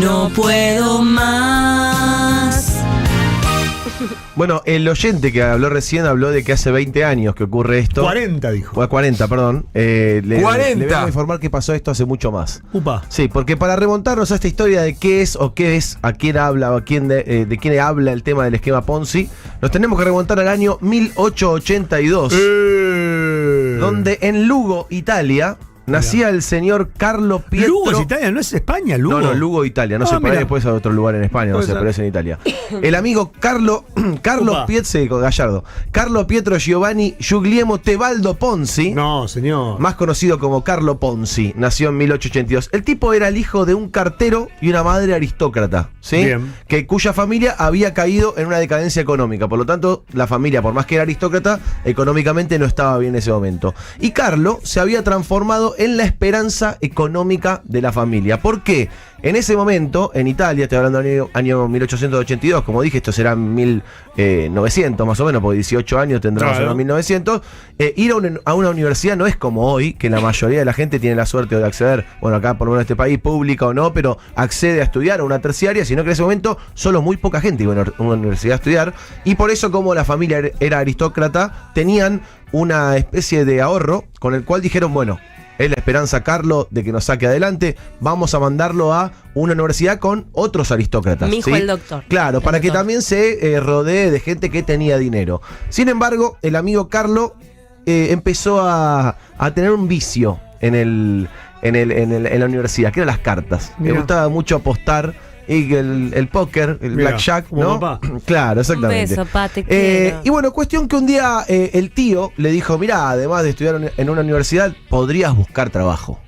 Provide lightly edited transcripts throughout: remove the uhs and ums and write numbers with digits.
No puedo más. Bueno, el oyente que habló recién habló de que hace 20 años que ocurre esto. 40 dijo. O 40, perdón. Le 40. vengo a informar que pasó esto hace mucho más. Upa. Sí, porque para remontarnos a esta historia de qué es o qué es, a quién habla o a quién de quién habla el tema del esquema Ponzi, nos tenemos que remontar al año 1882, donde en Lugo, Italia, nacía el señor Carlo Pietro. Lugo es Italia, no es España, Lugo. No, Lugo, Italia. No sé, por ahí después a otro lugar en España, no sé, pero es en Italia. El amigo Carlo Pietro Gallardo. Carlo Pietro Giovanni Guglielmo Tebaldo Ponzi. No, señor. Más conocido como Carlo Ponzi. Nació en 1882. El tipo era el hijo de un cartero y una madre aristócrata, ¿sí? Bien. Cuya familia había caído en una decadencia económica. Por lo tanto, la familia, por más que era aristócrata, económicamente no estaba bien en ese momento. Y Carlo se había transformado en la esperanza económica de la familia. ¿Por qué? En ese momento, en Italia, estoy hablando del año 1882, como dije, esto será 1900 más o menos, porque 18 años tendrá más o menos 1900. Ir a una universidad no es como hoy, que la mayoría de la gente tiene la suerte de acceder, bueno, acá por lo menos en este país, pública o no, pero accede a estudiar a una terciaria, sino que en ese momento solo muy poca gente iba a una universidad a estudiar, y por eso, como la familia era aristócrata, tenían una especie de ahorro con el cual dijeron, bueno, es la esperanza, Carlos, de que nos saque adelante. Vamos a mandarlo a una universidad con otros aristócratas. Mi hijo, ¿sí? el doctor. Claro, El para doctor. que también se rodee de gente que tenía dinero. Sin embargo, el amigo Carlos empezó a tener un vicio en la universidad, que eran las cartas. Mirá. Le gustaba mucho apostar. Y el póker, el Mirá, blackjack, como ¿no? papá. Claro, exactamente. Un beso, pa, te quiero. Y bueno, cuestión que un día el tío le dijo, mirá, además de estudiar en una universidad, podrías buscar trabajo.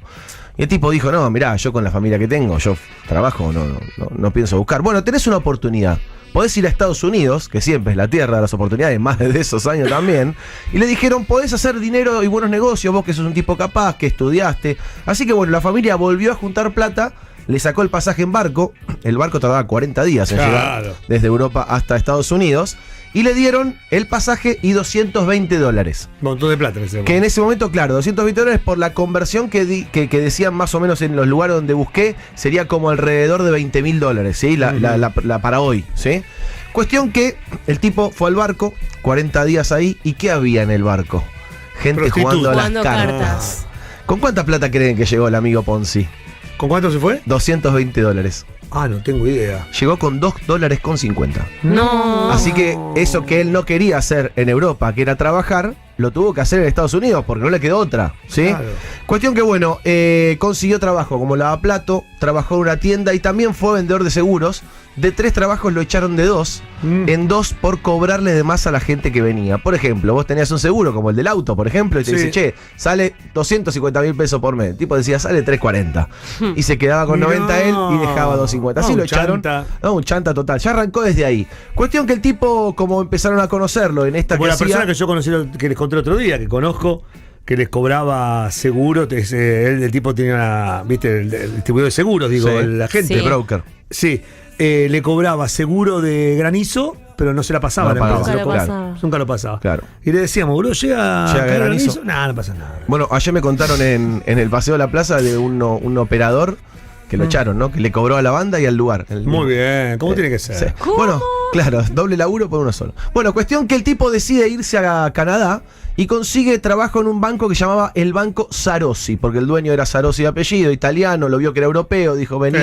Y el tipo dijo, no, mirá, yo con la familia que tengo, yo trabajo, no pienso buscar. Bueno, tenés una oportunidad. Podés ir a Estados Unidos, que siempre es la tierra de las oportunidades, más de esos años también. Y le dijeron, podés hacer dinero y buenos negocios, vos que sos un tipo capaz, que estudiaste. Así que bueno, la familia volvió a juntar plata. Le sacó el pasaje en barco. El barco tardaba 40 días en llegar desde Europa hasta Estados Unidos. Y le dieron el pasaje y $220. Montón de plata en ese momento. Que en ese momento, claro, $220 por la conversión que decían más o menos en los lugares donde busqué, sería como alrededor de $20.000, ¿sí? La para hoy, ¿sí? Cuestión que el tipo fue al barco, 40 días ahí, ¿y qué había en el barco? Gente jugando a las cartas. ¿Con cuánta plata creen que llegó el amigo Ponzi? ¿Con cuánto se fue? $220. Ah, no tengo idea. Llegó con $2.50. No. Así que eso que él no quería hacer en Europa, que era trabajar, lo tuvo que hacer en Estados Unidos porque no le quedó otra, ¿sí? Claro. Cuestión que, bueno, consiguió trabajo como lavaplato, trabajó en una tienda y también fue vendedor de seguros. De 3 trabajos lo echaron de 2, en 2 por cobrarle de más a la gente que venía. Por ejemplo, vos tenías un seguro como el del auto, por ejemplo, y te dice, che, sale $250.000 por mes. El tipo decía, sale $340. Y se quedaba con 90 él y dejaba $250. Así lo echaron. No, un chanta total. Ya arrancó desde ahí. Cuestión que el tipo, como empezaron a conocerlo en esta Como la persona que yo conocí, que les conté el otro día, que conozco, que les cobraba seguro. El tipo tenía ¿viste? El distribuidor de seguros, digo, sí, el agente. el broker. Sí. Le cobraba seguro de granizo, pero no se la pasaba. Nunca lo pasaba. Claro. Y le decíamos, boludo, ¿llega a caer granizo? Nada, no pasa nada. Bueno, ayer me contaron en el Paseo de la Plaza de un operador que lo echaron, ¿no? Que le cobró a la banda y al lugar. Muy bien, ¿cómo tiene que ser? Sí. Bueno, claro, doble laburo por uno solo. Bueno, cuestión que el tipo decide irse a Canadá y consigue trabajo en un banco que llamaba el Banco Sarossi, porque el dueño era Sarossi de apellido, italiano, lo vio que era europeo, dijo, vení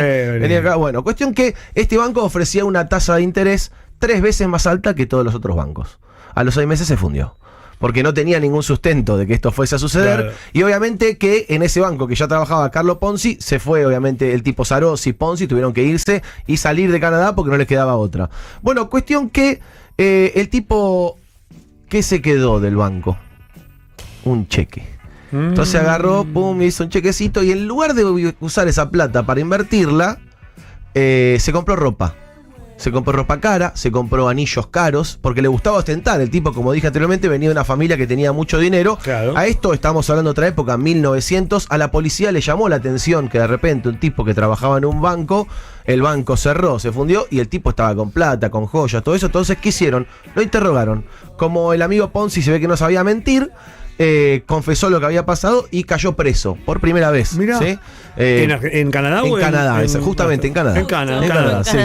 acá. Bueno, cuestión que este banco ofrecía una tasa de interés 3 veces más alta que todos los otros bancos. A los 6 meses se fundió, porque no tenía ningún sustento de que esto fuese a suceder. Claro. Y obviamente que en ese banco que ya trabajaba Carlo Ponzi, se fue obviamente el tipo Sarossi, Ponzi, tuvieron que irse y salir de Canadá porque no les quedaba otra. Bueno, cuestión que el tipo, ¿qué se quedó del banco? Un cheque. Entonces agarró, pum, hizo un chequecito y en lugar de usar esa plata para invertirla, se compró ropa. Se compró ropa cara, se compró anillos caros, porque le gustaba ostentar. El tipo, como dije anteriormente, venía de una familia que tenía mucho dinero. Claro. A esto estamos hablando de otra época, 1900. A la policía le llamó la atención que de repente un tipo que trabajaba en un banco, el banco cerró, se fundió y el tipo estaba con plata, con joyas, todo eso. Entonces, ¿qué hicieron? Lo interrogaron. Como el amigo Ponzi se ve que no sabía mentir, confesó lo que había pasado y cayó preso por primera vez. Mirá. ¿sí? ¿En Canadá en o Canadá, justamente en Canadá. En Canadá. Sí.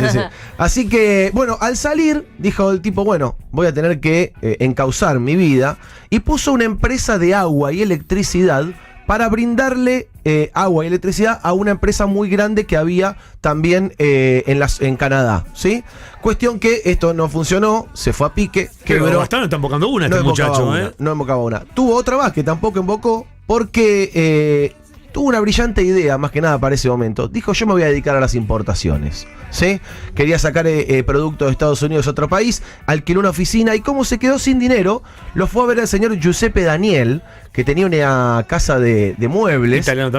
Así que, bueno, al salir, dijo el tipo, bueno, voy a tener que encauzar mi vida. Y puso una empresa de agua y electricidad para brindarle agua y electricidad a una empresa muy grande que había también en Canadá, ¿sí? Cuestión que esto no funcionó, se fue a pique. Pero bastante está embocando una no este muchacho, No embocaba una. Tuvo otra más que tampoco embocó porque tuvo una brillante idea, más que nada para ese momento. Dijo, yo me voy a dedicar a las importaciones, ¿sí? Quería sacar productos de Estados Unidos a otro país, alquiló una oficina y como se quedó sin dinero, lo fue a ver el señor Giuseppe Daniel, que tenía una casa de muebles. Italiano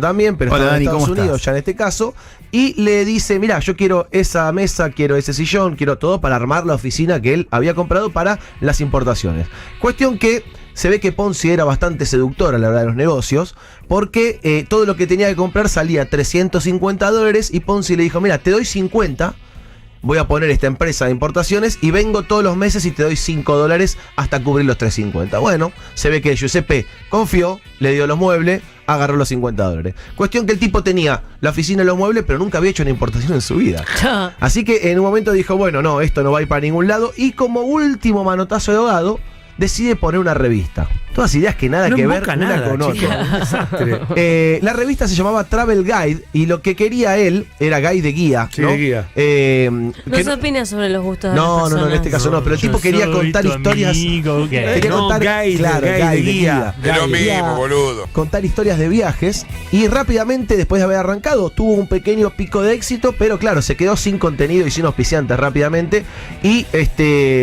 también, pero estaba en Estados Unidos ya en este caso. Y le dice, mirá, yo quiero esa mesa, quiero ese sillón, quiero todo para armar la oficina que él había comprado para las importaciones. Cuestión que se ve que Ponzi era bastante seductor a la hora de los negocios, porque todo lo que tenía que comprar salía $350 y Ponzi le dijo, mira, te doy 50, voy a poner esta empresa de importaciones y vengo todos los meses y te doy $5 hasta cubrir los 350. Bueno, se ve que Giuseppe confió, le dio los muebles, agarró los $50. Cuestión que el tipo tenía la oficina de los muebles, pero nunca había hecho una importación en su vida. Así que en un momento dijo, bueno, no, esto no va a ir para ningún lado, y como último manotazo de ahogado, decide poner una revista. Todas ideas que nada que ver una con otra. La revista se llamaba Travel Guide y lo que quería él era guide de guía. Sí, ¿no? de guía. No se opina sobre los gustos de las No, personas. en este caso no. Pero el tipo quería contar historias. Quería contar guide de guía. Es lo mismo, boludo. Contar historias de viajes y rápidamente, después de haber arrancado, tuvo un pequeño pico de éxito, pero claro, se quedó sin contenido y sin auspiciantes rápidamente y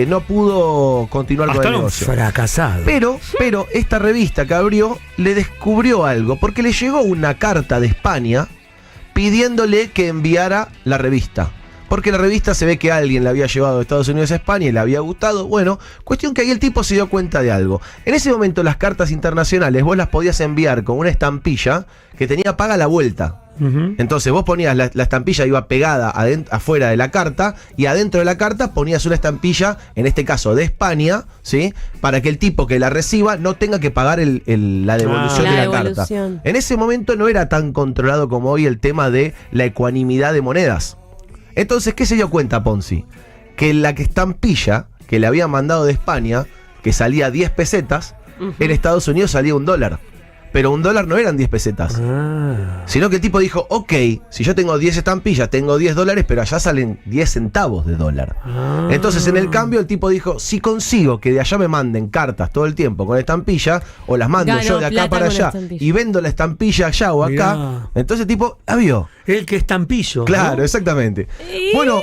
no pudo continuar con el negocio. Fracasado. Pero esta revista que abrió le descubrió algo, porque le llegó una carta de España pidiéndole que enviara la revista. Porque la revista se ve que alguien la había llevado de Estados Unidos a España y le había gustado. Bueno, cuestión que ahí el tipo se dio cuenta de algo. En ese momento las cartas internacionales vos las podías enviar con una estampilla que tenía paga la vuelta. Entonces vos ponías la estampilla, iba pegada afuera de la carta, y adentro de la carta ponías una estampilla, en este caso de España, ¿sí? Para que el tipo que la reciba no tenga que pagar la devolución de la carta. En ese momento no era tan controlado como hoy el tema de la ecuanimidad de monedas. Entonces, ¿qué se dio cuenta Ponzi? Que la estampilla que le habían mandado de España, que salía 10 pesetas, en Estados Unidos salía $1. Pero $1 no eran 10 pesetas. Sino que el tipo dijo, ok, si yo tengo 10 estampillas, tengo $10, pero allá salen 10 centavos de dólar. Entonces, en el cambio, el tipo dijo, si consigo que de allá me manden cartas todo el tiempo con estampilla, o las mando yo de acá para allá, y vendo la estampilla allá o acá, entonces el tipo la vio. El que estampillo. Claro, ¿no? Exactamente. Bueno,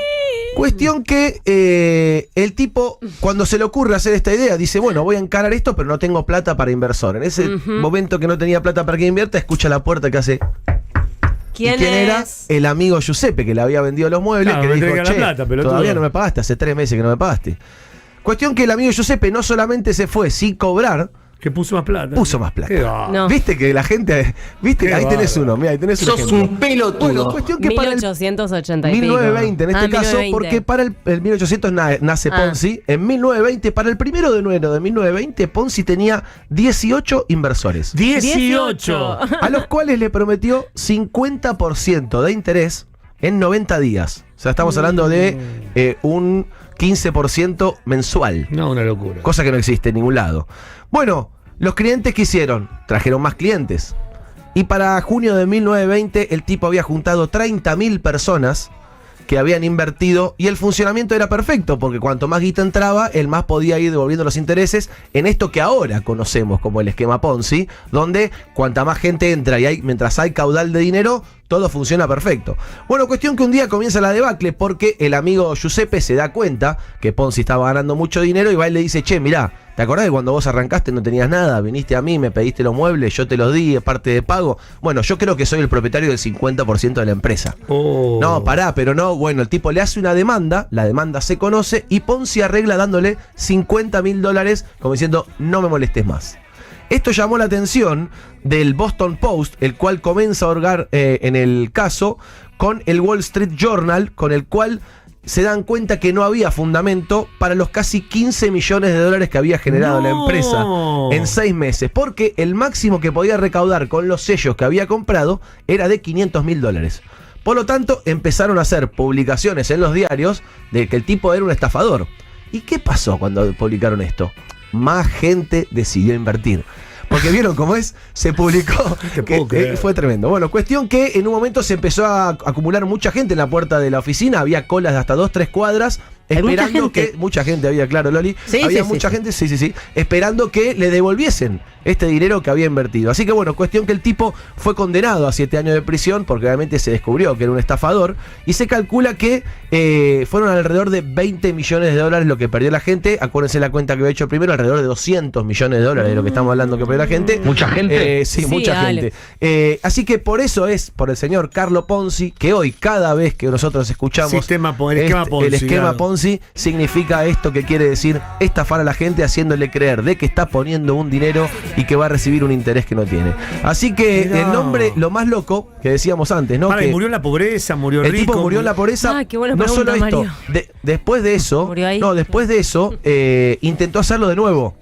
cuestión que el tipo, cuando se le ocurre hacer esta idea, dice, bueno, voy a encarar esto, pero no tengo plata para inversor. En ese momento que no tenía plata para que invierta, escucha la puerta que hace... ¿Quién era? El amigo Giuseppe, que le había vendido los muebles, que le dijo, che, plata, todavía no me pagaste, hace 3 meses que no me pagaste. Cuestión que el amigo Giuseppe no solamente se fue sin cobrar, que puso más plata. Puso más plata. No. Viste que la gente. Viste, ahí tenés uno. Mira, ahí tenés un sos ejemplo. Un pelotudo. Bueno, cuestión que 1880 y 1920 en este caso, 1920. porque para el 1800 nace Ponzi. En 1920, para el 1 de enero de 1920, Ponzi tenía 18 inversores. 18. A los cuales le prometió 50% de interés en 90 días. O sea, estamos hablando de un 15% mensual. No, una locura. Cosa que no existe en ningún lado. Bueno, los clientes que hicieron, trajeron más clientes. Y para junio de 1920 el tipo había juntado 30.000 personas que habían invertido y el funcionamiento era perfecto, porque cuanto más guita entraba, el más podía ir devolviendo los intereses en esto que ahora conocemos como el esquema Ponzi, donde cuanta más gente entra y mientras hay caudal de dinero, todo funciona perfecto. Bueno, cuestión que un día comienza la debacle porque el amigo Giuseppe se da cuenta que Ponzi estaba ganando mucho dinero y va y le dice, che, mirá, ¿te acordás que cuando vos arrancaste no tenías nada? Viniste a mí, me pediste los muebles, yo te los di, es parte de pago. Bueno, yo creo que soy el propietario del 50% de la empresa. No, pará, pero no. Bueno, el tipo le hace una demanda, la demanda se conoce y Ponzi arregla dándole $50.000 como diciendo, no me molestes más. Esto llamó la atención del Boston Post, el cual comienza a hurgar en el caso con el Wall Street Journal, con el cual se dan cuenta que no había fundamento para los casi 15 millones de dólares que había generado la empresa en 6 meses, porque el máximo que podía recaudar con los sellos que había comprado era de $500.000. Por lo tanto, empezaron a hacer publicaciones en los diarios de que el tipo era un estafador. ¿Y qué pasó cuando publicaron esto? Más gente decidió invertir. Porque vieron cómo es, se publicó, que fue tremendo. Bueno, cuestión que en un momento se empezó a acumular mucha gente en la puerta de la oficina, había colas de hasta 2-3 cuadras, esperando que... Mucha gente había, claro, Loli. Sí, había mucha gente, esperando que le devolviesen este dinero que había invertido. Así que bueno, cuestión que el tipo fue condenado a 7 años de prisión, porque obviamente se descubrió que era un estafador, y se calcula que fueron alrededor de $20 millones lo que perdió la gente. Acuérdense la cuenta que había hecho primero, alrededor de $200 millones de lo que estamos hablando que perdió la gente. ¿Mucha gente? Sí, mucha gente. Así que por eso es, por el señor Carlo Ponzi, que hoy cada vez que nosotros escuchamos el esquema Ponzi, el esquema claro. Ponzi, significa esto que quiere decir estafar a la gente haciéndole creer de que está poniendo un dinero y que va a recibir un interés que no tiene. Así que el nombre, lo más loco que decíamos antes, ¿no? Para, que murió en la pobreza, murió rico. el tipo murió en la pobreza. Qué buena no pregunta, solo esto, después de eso, intentó hacerlo de nuevo.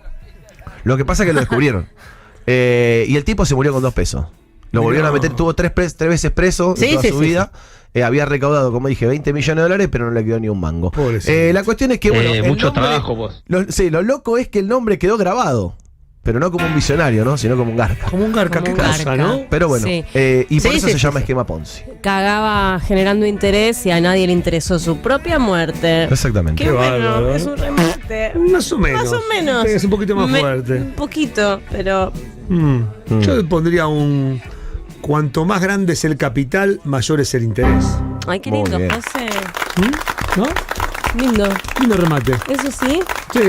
Lo que pasa es que lo descubrieron. Y el tipo se murió con $2. Lo volvieron a meter, tuvo 3 veces preso en toda su vida. Había recaudado, como dije, $20 millones, pero no le quedó ni un mango. La cuestión es que, bueno, mucho trabajo, vos. Lo loco es que el nombre quedó grabado. Pero no como un visionario, ¿no? Sino como un garca. Como un garca, qué cosa, ¿no? Pero bueno, y por eso se llama esquema Ponzi. Cagaba generando interés y a nadie le interesó su propia muerte. Exactamente. Qué bueno, bárbaro, es un remate. Más o menos. Más o menos. Es un poquito más fuerte. Un poquito, pero... Yo le pondría cuanto más grande es el capital, mayor es el interés. Ay, qué lindo, José. ¿No? Lindo. Lindo remate. Eso sí. Sí,